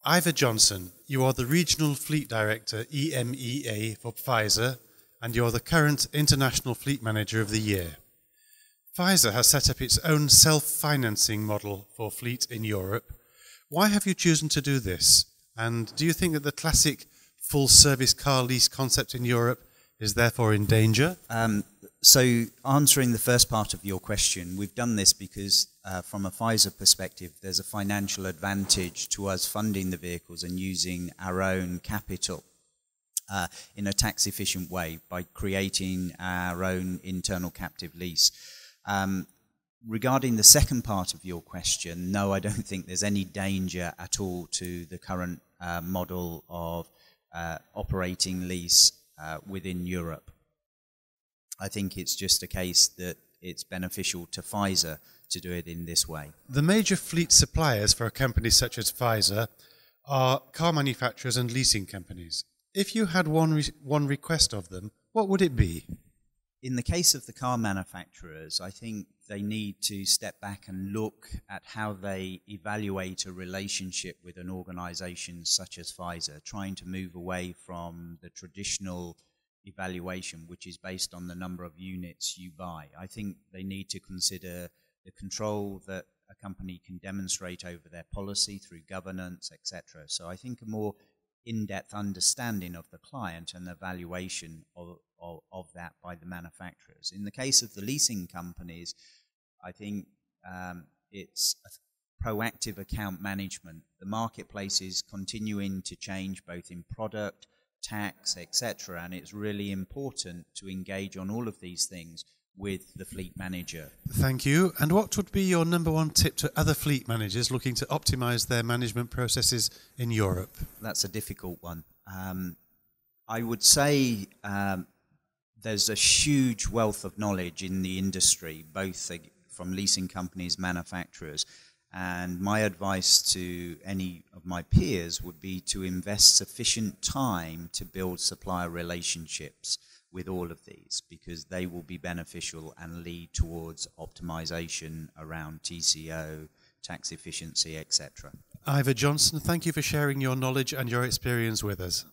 Ivor Johnson, you are the Regional Fleet Director EMEA for Pfizer, and you are the current International Fleet Manager of the Year. Pfizer has set up its own self-financing model for fleet in Europe. Why have you chosen to do this? And do you think that the classic full-service car lease concept in Europe is therefore in danger? So answering the first part of your question, we've done this because from a Pfizer perspective, there's a financial advantage to us funding the vehicles and using our own capital in a tax-efficient way by creating our own internal captive lease. Regarding the second part of your question, no, I don't think there's any danger at all to the current model of operating lease within Europe. I think it's just a case that it's beneficial to Pfizer to do it in this way. The major fleet suppliers for a company such as Pfizer are car manufacturers and leasing companies. If you had one request of them, what would it be? In the case of the car manufacturers, I think they need to step back and look at how they evaluate a relationship with an organization such as Pfizer, trying to move away from the traditional evaluation, which is based on the number of units you buy. I think they need to consider the control that a company can demonstrate over their policy through governance, etc. So I think a more in-depth understanding of the client and evaluation of that by the manufacturers. In the case of the leasing companies, I think it's a proactive account management. The marketplace is continuing to change both in product, tax, etc., and it's really important to engage on all of these things with the fleet manager. Thank you. And what would be your number one tip to other fleet managers looking to optimize their management processes in Europe? That's a difficult one. I would say there's a huge wealth of knowledge in the industry, both from leasing companies, manufacturers, and my advice to any of my peers would be to invest sufficient time to build supplier relationships with all of these, because they will be beneficial and lead towards optimization around TCO, tax efficiency, etc. Ivor Johnson, thank you for sharing your knowledge and your experience with us.